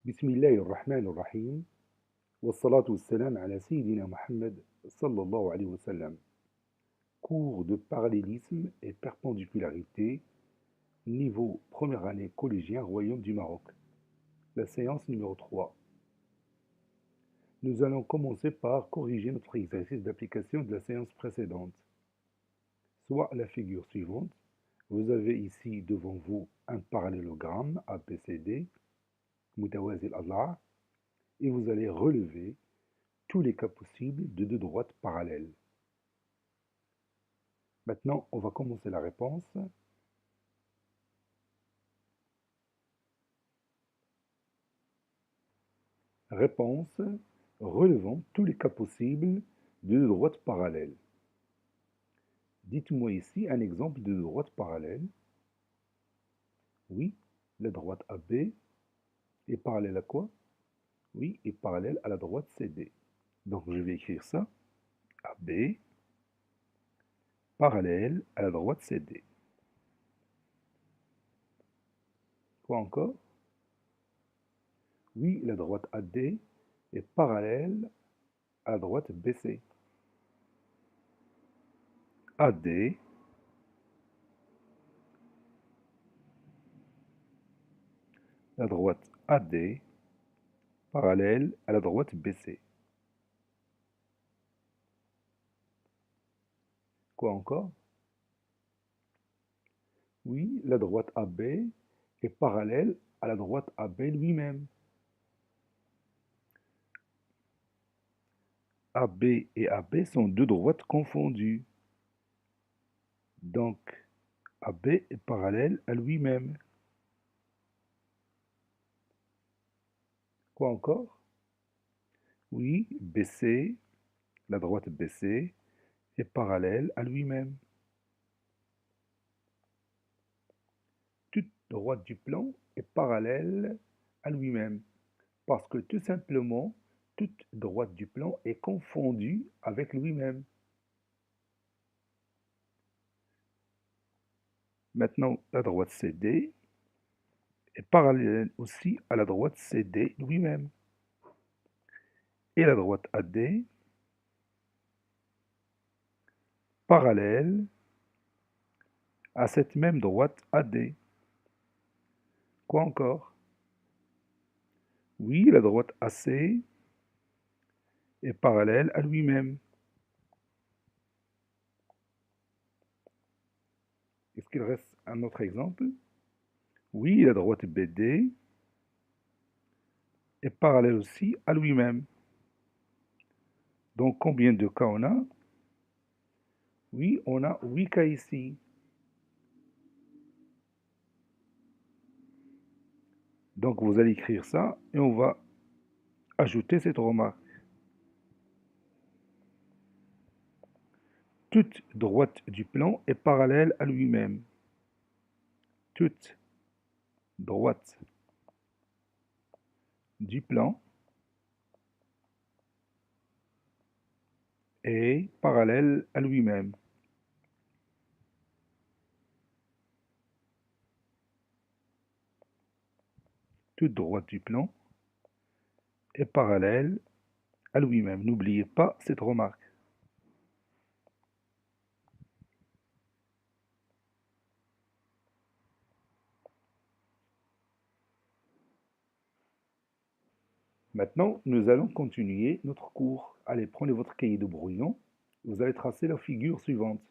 بسم الله الرحمن الرحيم والصلاة والسلام على سيدنا Mohammed sallallahu alayhi wa sallam. Cours de parallélisme et perpendicularité, niveau première année collégien Royaume du Maroc. La séance numéro 3. Nous allons commencer par corriger notre exercice d'application de la séance précédente. Soit la figure suivante. Vous avez ici devant vous un parallélogramme ABCD, Mutawazi al-Adla', et vous allez relever tous les cas possibles de deux droites parallèles. Maintenant, on va commencer la réponse. Réponse, relevant tous les cas possibles de deux droites parallèles. Dites-moi ici un exemple de deux droites parallèles. Oui, la droite AB est parallèle à quoi? Oui, est parallèle à la droite CD. Donc je vais écrire ça. AB parallèle à la droite CD. Quoi encore? Oui, la droite AD est parallèle à la droite BC. AD la droite AD parallèle à la droite BC. Quoi encore? Oui, la droite AB est parallèle à la droite AB lui-même. AB et AB sont deux droites confondues. Donc, AB est parallèle à lui-même. Quoi encore? Oui, BC, la droite BC, est parallèle à lui-même. Toute droite du plan est parallèle à lui-même. Parce que tout simplement, toute droite du plan est confondue avec lui-même. Maintenant, la droite CD est parallèle aussi à la droite CD lui-même. Et la droite AD parallèle à cette même droite AD. Quoi encore? Oui, la droite AC est parallèle à lui-même. Est-ce qu'il reste un autre exemple? Oui, la droite BD est parallèle aussi à lui-même. Donc, combien de cas on a? Oui, on a 8 cas ici. Donc, vous allez écrire ça et on va ajouter cette remarque. Toute droite du plan est parallèle à lui-même. Toute droite du plan est parallèle à lui-même. Toute droite du plan est parallèle à lui-même. N'oubliez pas cette remarque. Maintenant, nous allons continuer notre cours. Allez, prenez votre cahier de brouillon. Vous allez tracer la figure suivante.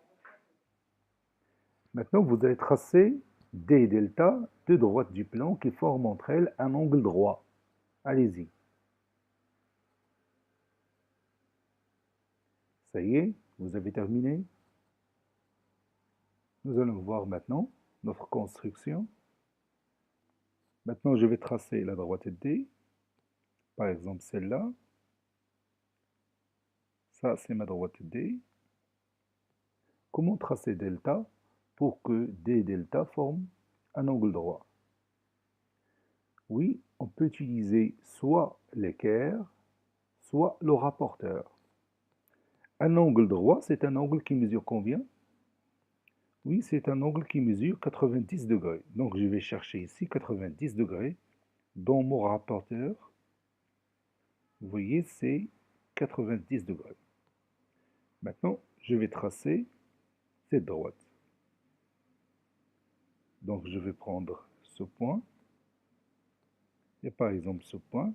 Maintenant, vous allez tracer D et delta, deux droites du plan qui forment entre elles un angle droit. Allez-y. Ça y est, vous avez terminé. Nous allons voir maintenant notre construction. Maintenant, je vais tracer la droite D. Par exemple, celle-là. Ça, c'est ma droite D. Comment tracer delta pour que D et delta forment un angle droit? Oui, on peut utiliser soit l'équerre, soit le rapporteur. Un angle droit, c'est un angle qui mesure combien? Oui, c'est un angle qui mesure 90 degrés. Donc, je vais chercher ici 90 degrés. Dans mon rapporteur, vous voyez, c'est 90 degrés. Maintenant, je vais tracer cette droite. Donc, je vais prendre ce point. Et par exemple, ce point,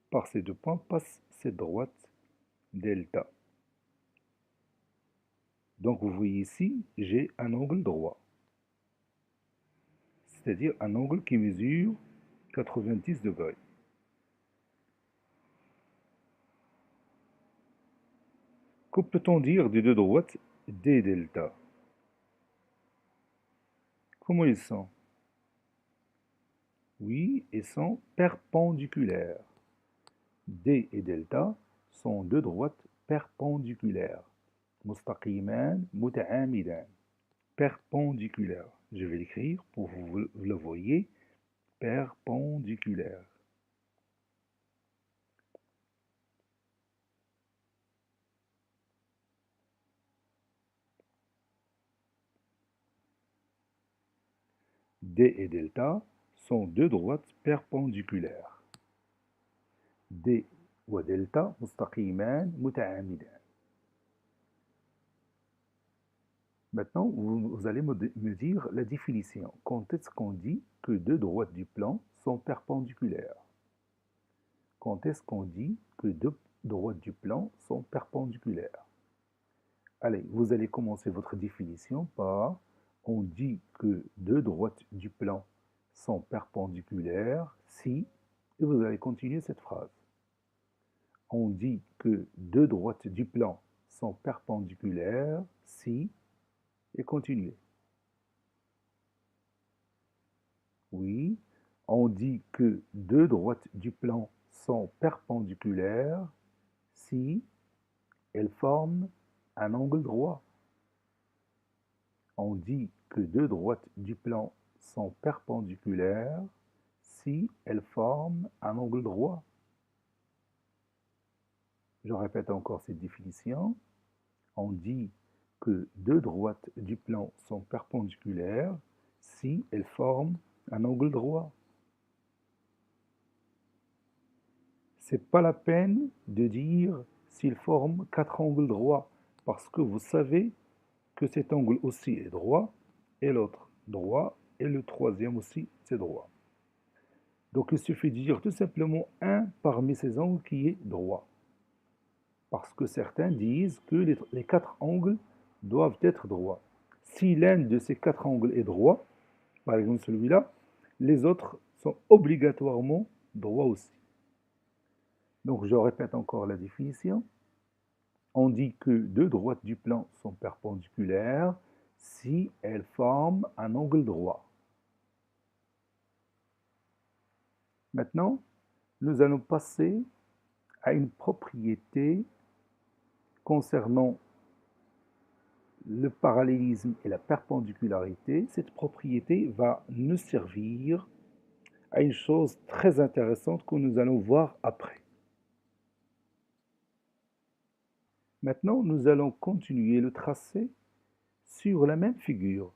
par ces deux points, passe cette droite delta. Donc, vous voyez ici, j'ai un angle droit. C'est-à-dire un angle qui mesure 90 degrés. Que peut-on dire des deux droites D delta? Comment ils sont? Oui, ils sont perpendiculaires. D et delta sont deux droites perpendiculaires. مستقيمان متعامدان. Perpendiculaires. Je vais l'écrire pour que vous le voyez. Perpendiculaire. D et delta sont deux droites perpendiculaires. D ودلتا مستقيمان متعامدان. Maintenant, vous allez me dire la définition. Quand est-ce qu'on dit que deux droites du plan sont perpendiculaires? Quand est-ce qu'on dit que deux droites du plan sont perpendiculaires? Allez, vous allez commencer votre définition par on dit que deux droites du plan sont perpendiculaires si, et vous allez continuer cette phrase. On dit que deux droites du plan sont perpendiculaires si, et continuez. Oui, on dit que deux droites du plan sont perpendiculaires si elles forment un angle droit. On dit que deux droites du plan sont perpendiculaires si elles forment un angle droit. Je répète encore cette définition. On dit que deux droites du plan sont perpendiculaires si elles forment un angle droit. C'est pas la peine de dire s'ils forment quatre angles droits, parce que vous savez que cet angle aussi est droit, et l'autre droit, et le troisième aussi c'est droit. Donc il suffit de dire tout simplement un parmi ces angles qui est droit. Parce que certains disent que les quatre angles doivent être droits. Si l'un de ces quatre angles est droit, par exemple celui-là, les autres sont obligatoirement droits aussi. Donc je répète encore la définition. On dit que deux droites du plan sont perpendiculaires si elles forment un angle droit. Maintenant, nous allons passer à une propriété concernant le parallélisme et la perpendicularité. Cette propriété va nous servir à une chose très intéressante que nous allons voir après. Maintenant, nous allons continuer le tracé sur la même figure.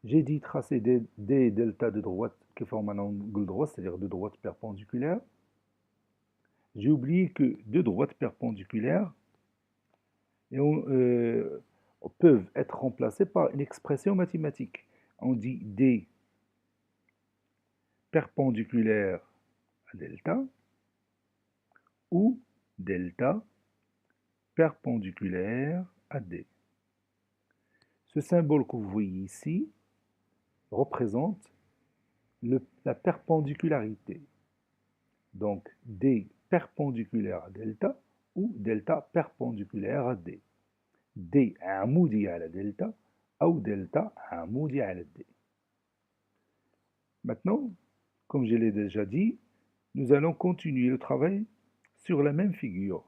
J'ai dit tracer des delta de droite qui forment un angle droit, c'est-à-dire deux droites perpendiculaires. J'ai oublié que deux droites perpendiculaires peuvent être remplacées par une expression mathématique. On dit D perpendiculaire à delta ou delta perpendiculaire à D. Ce symbole que vous voyez ici représente la perpendicularité. Donc D perpendiculaire à delta ou delta perpendiculaire à D. D عمودي على delta ou delta عمودي على D. Maintenant, comme je l'ai déjà dit, nous allons continuer le travail sur la même figure.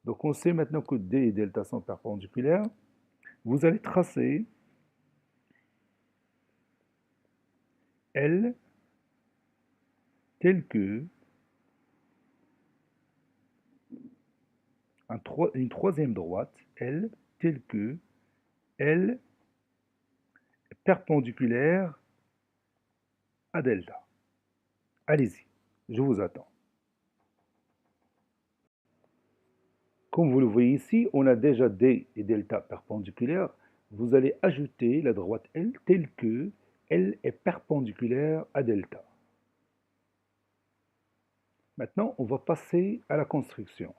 Donc on sait maintenant que D et delta sont perpendiculaires. Vous allez tracer L tel que une troisième droite, L telle que L est perpendiculaire à delta. Allez-y, je vous attends. Comme vous le voyez ici, on a déjà D et delta perpendiculaires. Vous allez ajouter la droite L telle que L est perpendiculaire à delta. Maintenant, on va passer à la construction.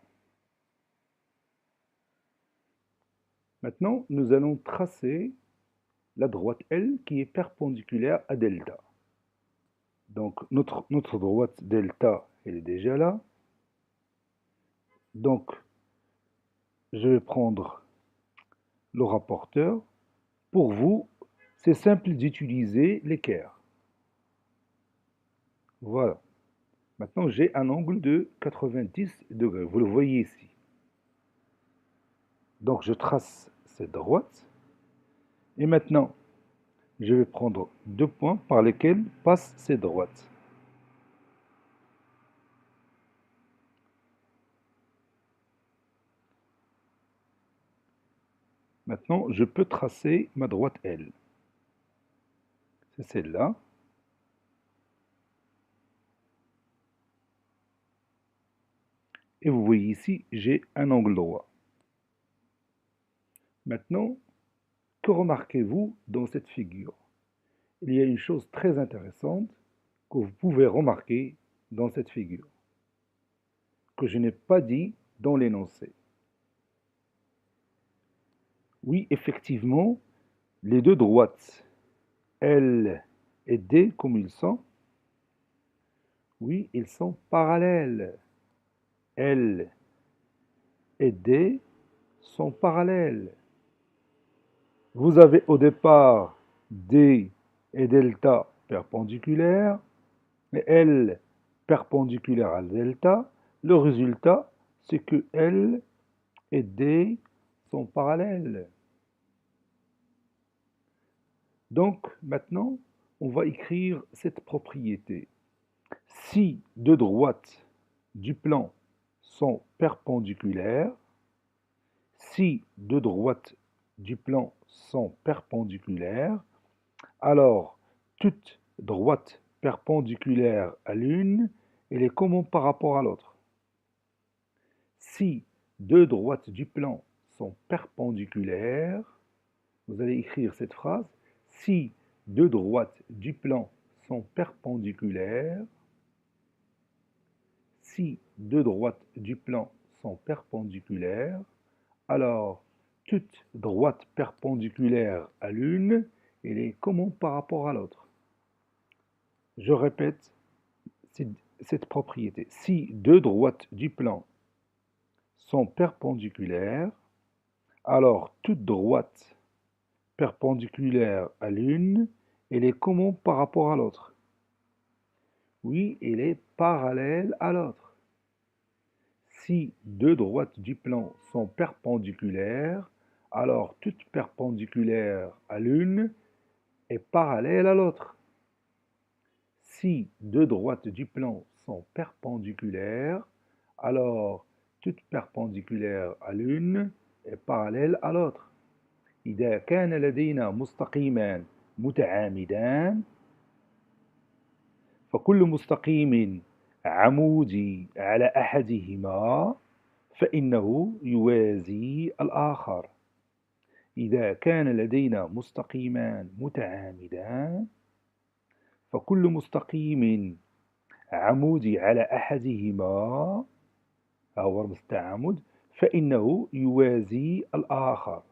Maintenant, nous allons tracer la droite L qui est perpendiculaire à delta. Donc, notre droite delta, elle est déjà là. Donc, je vais prendre le rapporteur. Pour vous, c'est simple d'utiliser l'équerre. Voilà. Maintenant, j'ai un angle de 90 degrés. Vous le voyez ici. Donc, je trace cette droite. Et maintenant, je vais prendre deux points par lesquels passent ces droites. Maintenant, je peux tracer ma droite L. C'est celle-là. Et vous voyez ici, j'ai un angle droit. Maintenant, que remarquez-vous dans cette figure? Il y a une chose très intéressante que vous pouvez remarquer dans cette figure, que je n'ai pas dit dans l'énoncé. Oui, effectivement, les deux droites, L et D, comme ils sont, oui, ils sont parallèles. L et D sont parallèles. Vous avez au départ D et delta perpendiculaires, et L perpendiculaire à delta. Le résultat, c'est que L et D sont parallèles. Donc, maintenant, on va écrire cette propriété. Si deux droites du plan sont perpendiculaires, si deux droites du plan sont perpendiculaires, alors toute droite perpendiculaire à l'une, elle est commune par rapport à l'autre. Si deux droites du plan sont perpendiculaires, vous allez écrire cette phrase, si deux droites du plan sont perpendiculaires, si deux droites du plan sont perpendiculaires, alors toute droite perpendiculaire à l'une, elle est commune par rapport à l'autre. Je répète cette propriété. Si deux droites du plan sont perpendiculaires, alors toute droite perpendiculaire à l'une, elle est commune par rapport à l'autre. Oui, elle est parallèle à l'autre. Si deux droites du plan sont perpendiculaires, alors toute perpendiculaire à l'une est parallèle à l'autre. Si deux droites du plan sont perpendiculaires, alors toute perpendiculaire à l'une est parallèle à l'autre. إذا كان لدينا مستقيمان متعامدان فكل مستقيم عمودي على أحدهما فإنه يوازي الآخر. إذا كان لدينا مستقيمان متعامدان فكل مستقيم عمودي على أحدهما هو رمز التعامد فإنه يوازي الآخر.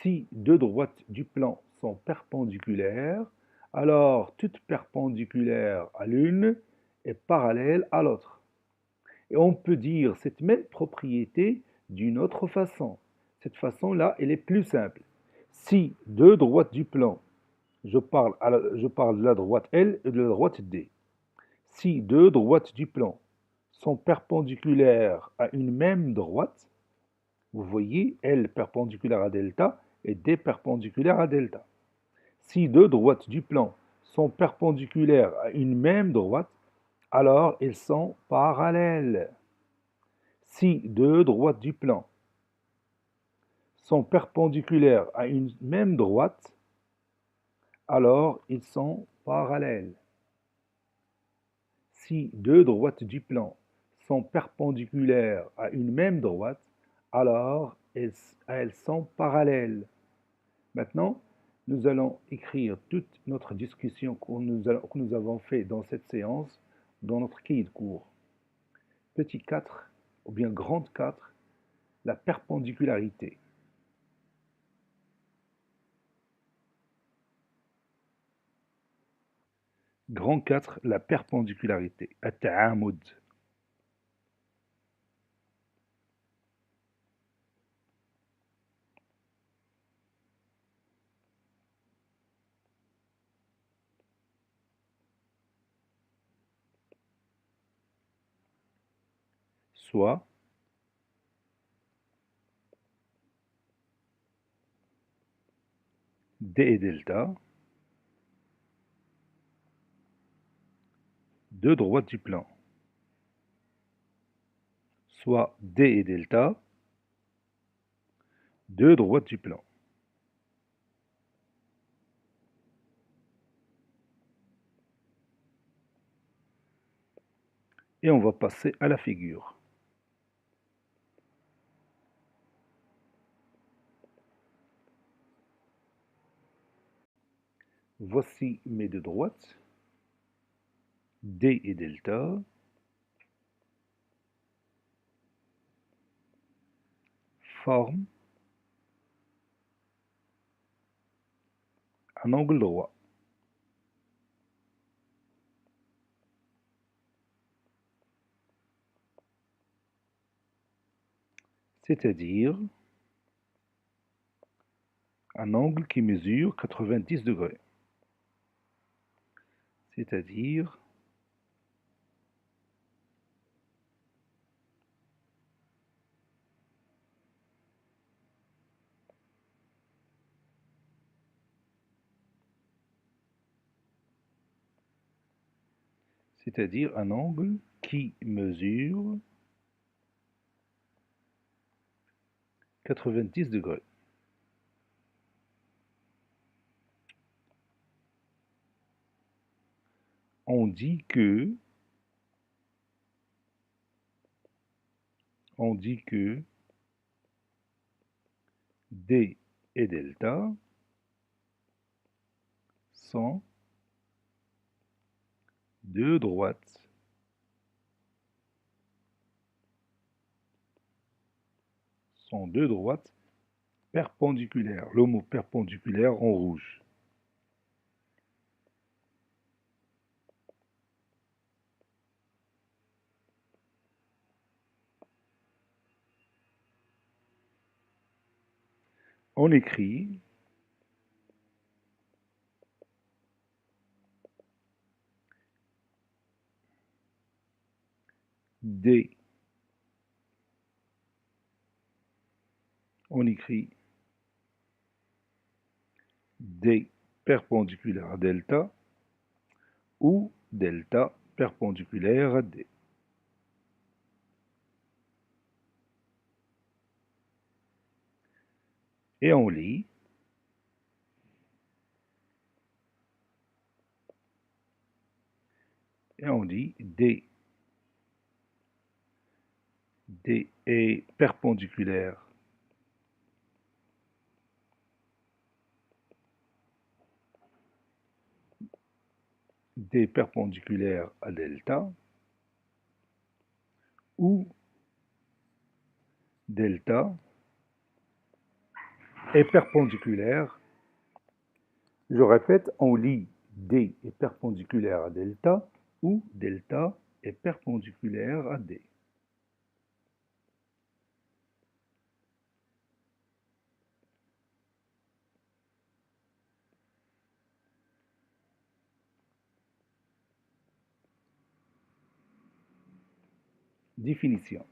Si deux droites du plan sont perpendiculaires, alors toute perpendiculaire à l'une est parallèle à l'autre. Et on peut dire cette même propriété d'une autre façon. Cette façon-là, elle est plus simple. Si deux droites du plan, je parle de la droite L et de la droite D. Si deux droites du plan sont perpendiculaires à une même droite, vous voyez L perpendiculaire à delta et D perpendiculaire à delta. Si deux droites du plan sont perpendiculaires à une même droite, alors elles sont parallèles. Si deux droites du plan sont perpendiculaires à une même droite, alors ils sont parallèles. Si deux droites du plan sont perpendiculaires à une même droite, alors elles sont parallèles. Maintenant, nous allons écrire toute notre discussion que nous avons fait dans cette séance dans notre cahier de cours. Petit 4, ou bien grande 4, la perpendicularité. Grand 4, la perpendicularité. التعامد. Soit D et delta, deux droites du plan. Soit D et delta, deux droites du plan. Et on va passer à la figure. Voici mes deux droites, D et delta, forment un angle droit. C'est-à-dire un angle qui mesure 90 degrés. C'est-à-dire un angle qui mesure 90 degrés. On dit que D et delta sont deux droites perpendiculaires. Le mot perpendiculaire en rouge. On écrit D. On écrit D perpendiculaire à delta ou delta perpendiculaire à D. Et on lit et on dit D est perpendiculaire à delta ou delta est perpendiculaire. Je répète, on lit D est perpendiculaire à delta ou delta est perpendiculaire à D. Définition.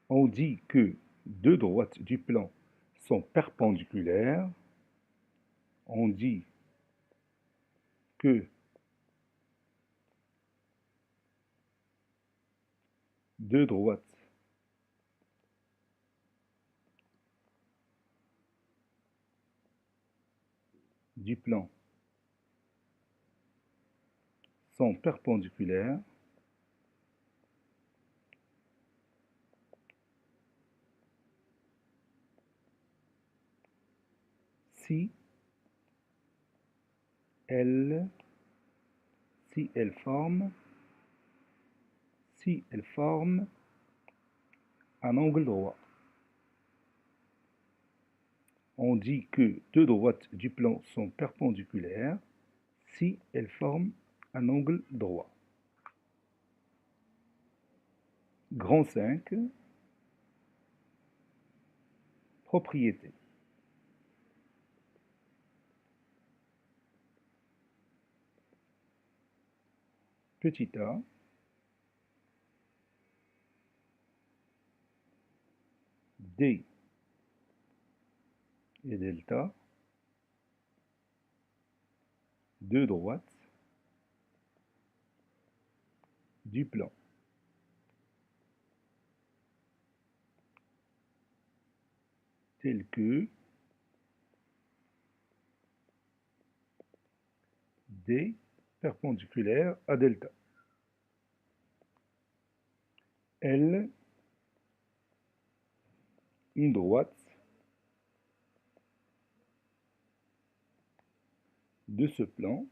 On dit que deux droites du plan sont perpendiculaires. On dit que deux droites du plan sont perpendiculaires, si elles forment un angle droit. On dit que deux droites du plan sont perpendiculaires si elles forment un angle droit. Grand 5, propriété. Petit a, D et delta, deux droites du plan. Telles que D perpendiculaire à delta. L, une droite de ce plan,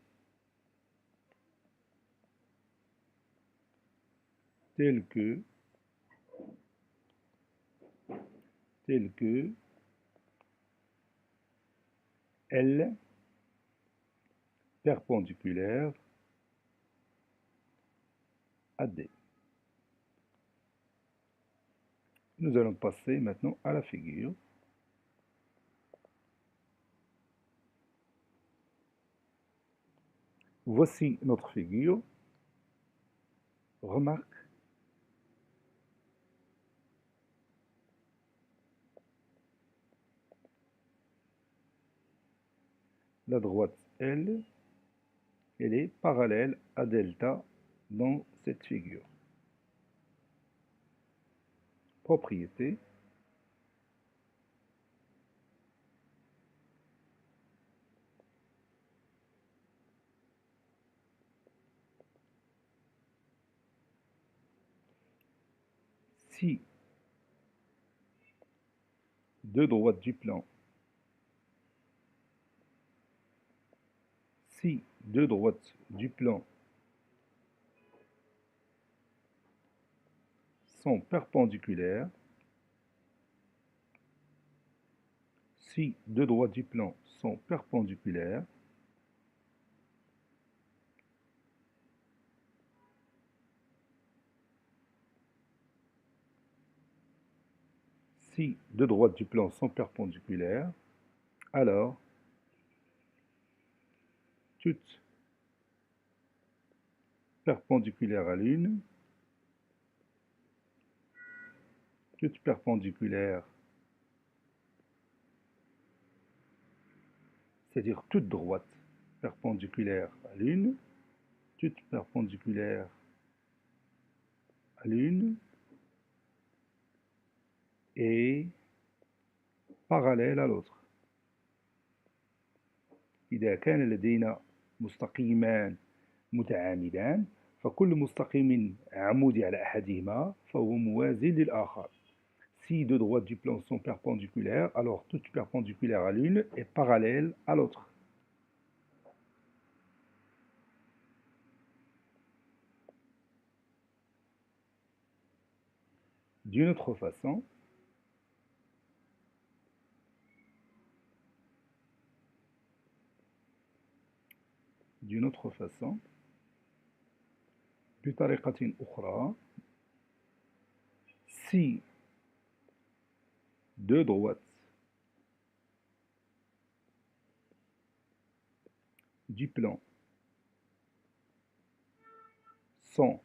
telle que L perpendiculaire à D. Nous allons passer maintenant à la figure. Voici notre figure. Remarque, la droite L, elle est parallèle à delta dans cette figure. Propriété. Si deux droites du plan sont perpendiculaires, si deux droites du plan sont perpendiculaires, si deux droites du plan sont perpendiculaires, alors toutes perpendiculaires à l'une, toutes perpendiculaires, c'est-à-dire toutes droites perpendiculaires à l'une, toutes perpendiculaires à l'une et parallèles à l'autre. إذا كان لدينا مستقيمان متعامدان فكل مستقيم عمودي على أحدهما فهو موازي للآخر. Si deux droites du plan sont perpendiculaires, alors toute perpendiculaire à l'une est parallèle à l'autre. D'une autre façon, بطريقة أخرى, si deux droites du plan sont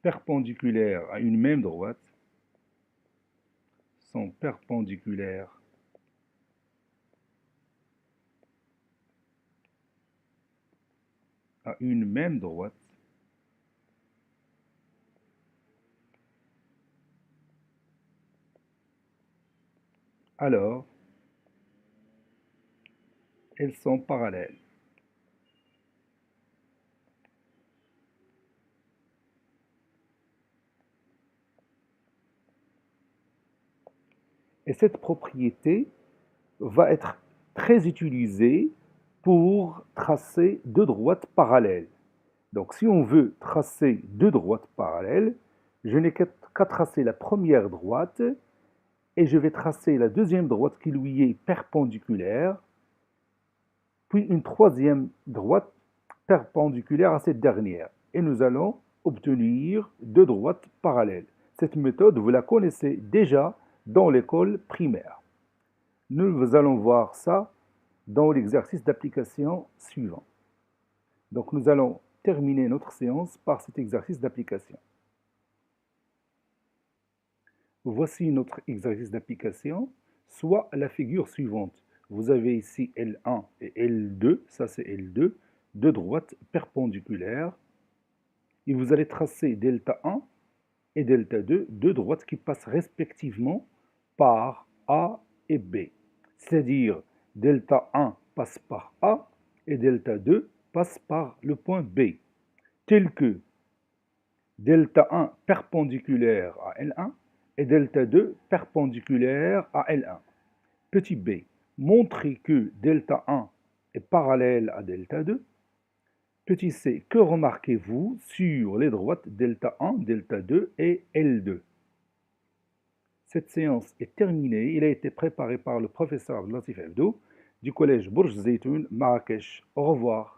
perpendiculaires à une même droite, sont perpendiculaires à une même droite, alors elles sont parallèles. Et cette propriété va être très utilisée pour tracer deux droites parallèles. Donc si on veut tracer deux droites parallèles, je n'ai qu'à tracer la première droite et je vais tracer la deuxième droite qui lui est perpendiculaire, puis une troisième droite perpendiculaire à cette dernière. Et nous allons obtenir deux droites parallèles. Cette méthode, vous la connaissez déjà dans l'école primaire. Nous allons voir ça dans l'exercice d'application suivant. Donc nous allons terminer notre séance par cet exercice d'application. Voici notre exercice d'application, soit la figure suivante. Vous avez ici L1 et L2, ça c'est L2, deux droites perpendiculaires. Et vous allez tracer delta 1 et delta 2, deux droites qui passent respectivement par A et B. C'est-à-dire delta 1 passe par A et delta 2 passe par le point B. Tel que delta 1 perpendiculaire à L1 et delta 2 perpendiculaire à L1. Petit b, montrez que delta 1 est parallèle à delta 2. Petit c, que remarquez-vous sur les droites delta 1, delta 2 et L2? Cette séance est terminée. Il a été préparé par le professeur Abdelatif Abdou du collège Bourj Zeytoun, Marrakech. Au revoir.